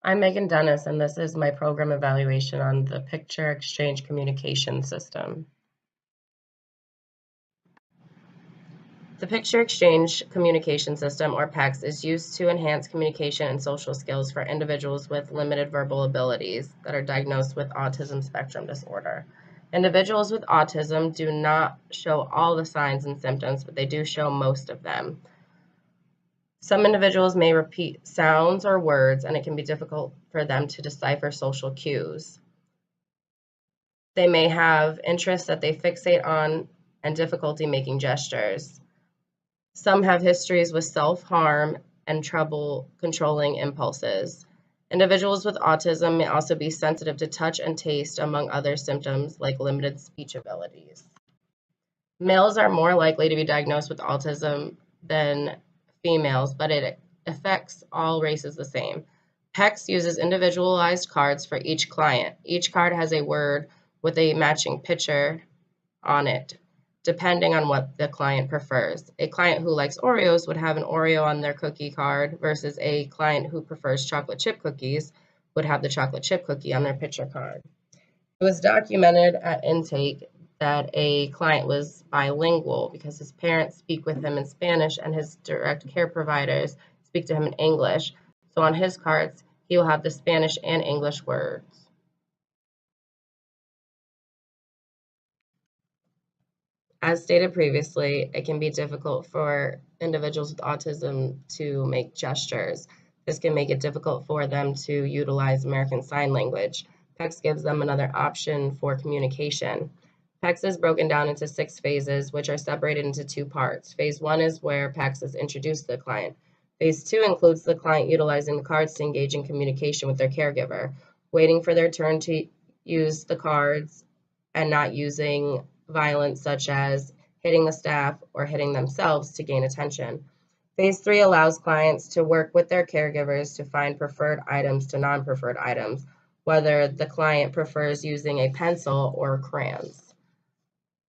I'm Megan Dennis, and this is my program evaluation on the Picture Exchange Communication System. The Picture Exchange Communication System, or PECS, is used to enhance communication and social skills for individuals with limited verbal abilities that are diagnosed with autism spectrum disorder. Individuals with autism do not show all the signs and symptoms, but they do show most of them. Some individuals may repeat sounds or words, and it can be difficult for them to decipher social cues. They may have interests that they fixate on and difficulty making gestures. Some have histories with self-harm and trouble controlling impulses. Individuals with autism may also be sensitive to touch and taste, among other symptoms like limited speech abilities. Males are more likely to be diagnosed with autism than females, but it affects all races the same. PECS uses individualized cards for each client. Each card has a word with a matching picture on it, depending on what the client prefers. A client who likes Oreos would have an Oreo on their cookie card versus a client who prefers chocolate chip cookies would have the chocolate chip cookie on their picture card. It was documented at intake that a client was bilingual because his parents speak with him in Spanish and his direct care providers speak to him in English. So on his cards, he will have the Spanish and English words. As stated previously, it can be difficult for individuals with autism to make gestures. This can make it difficult for them to utilize American Sign Language. PECS gives them another option for communication. PECS is broken down into 6 phases, which are separated into 2 parts. Phase 1 is where PECS is introduced to the client. Phase 2 includes the client utilizing the cards to engage in communication with their caregiver, waiting for their turn to use the cards and not using violence such as hitting the staff or hitting themselves to gain attention. Phase 3 allows clients to work with their caregivers to find preferred items to non-preferred items, whether the client prefers using a pencil or crayons.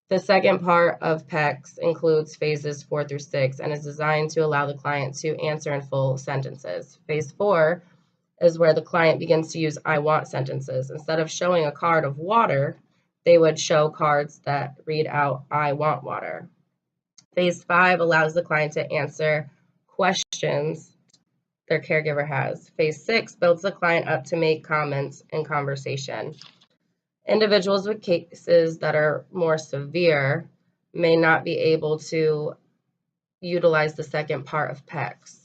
The second part of PECS includes phases 4 through 6 and is designed to allow the client to answer in full sentences. Phase 4 is where the client begins to use I want sentences. Instead of showing a card of water, they would show cards that read out, I want water. Phase 5 allows the client to answer questions their caregiver has. Phase 6 builds the client up to make comments in conversation. Individuals with cases that are more severe may not be able to utilize the second part of PECS.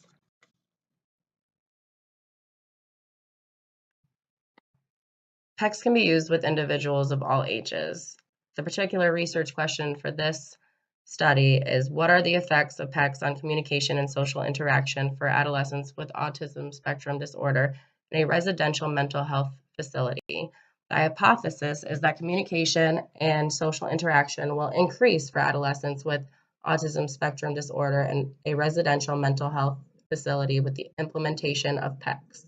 PECS can be used with individuals of all ages. The particular research question for this study is, what are the effects of PECS on communication and social interaction for adolescents with autism spectrum disorder in a residential mental health facility? The hypothesis is that communication and social interaction will increase for adolescents with autism spectrum disorder in a residential mental health facility with the implementation of PECS.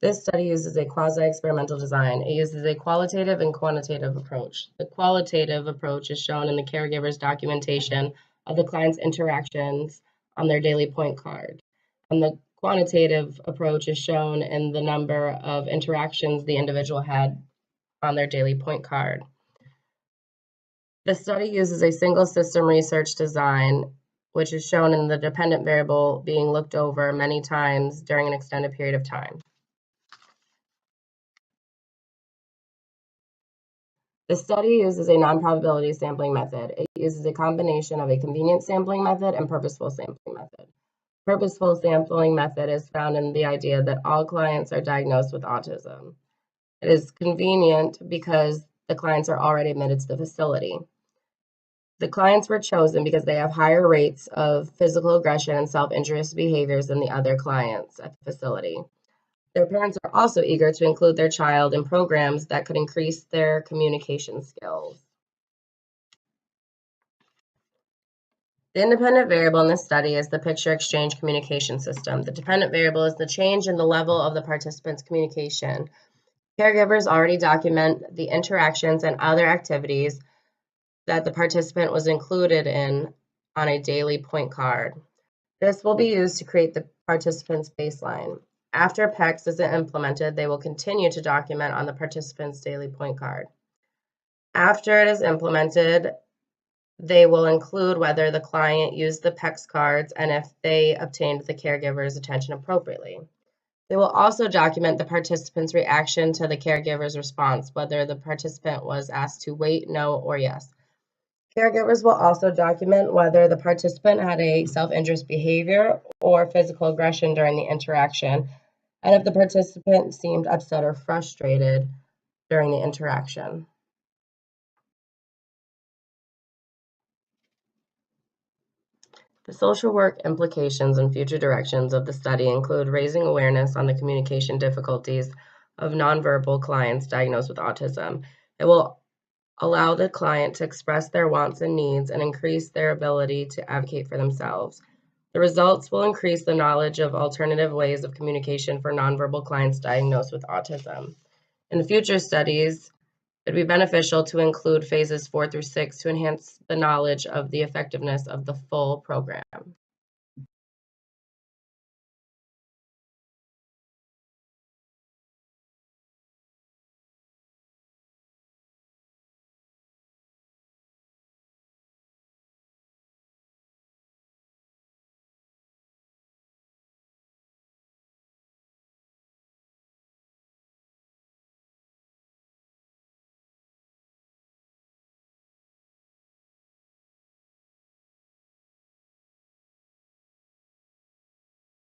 This study uses a quasi-experimental design. It uses a qualitative and quantitative approach. The qualitative approach is shown in the caregiver's documentation of the client's interactions on their daily point card. And the quantitative approach is shown in the number of interactions the individual had on their daily point card. The study uses a single system research design, which is shown in the dependent variable being looked over many times during an extended period of time. The study uses a non-probability sampling method. It uses a combination of a convenient sampling method and purposeful sampling method. Purposeful sampling method is found in the idea that all clients are diagnosed with autism. It is convenient because the clients are already admitted to the facility. The clients were chosen because they have higher rates of physical aggression and self-injurious behaviors than the other clients at the facility. Their parents are also eager to include their child in programs that could increase their communication skills. The independent variable in this study is the picture exchange communication system. The dependent variable is the change in the level of the participant's communication. Caregivers already document the interactions and other activities that the participant was included in on a daily point card. This will be used to create the participants' baseline. After PECS is implemented, they will continue to document on the participant's daily point card. After it is implemented, they will include whether the client used the PECS cards and if they obtained the caregiver's attention appropriately. They will also document the participant's reaction to the caregiver's response, whether the participant was asked to wait, no, or yes. Caregivers will also document whether the participant had a self-interest behavior or physical aggression during the interaction, and if the participant seemed upset or frustrated during the interaction. The social work implications and future directions of the study include raising awareness on the communication difficulties of nonverbal clients diagnosed with autism. It will allow the client to express their wants and needs and increase their ability to advocate for themselves. The results will increase the knowledge of alternative ways of communication for nonverbal clients diagnosed with autism. In the future studies, it would be beneficial to include phases 4 through 6 to enhance the knowledge of the effectiveness of the full program.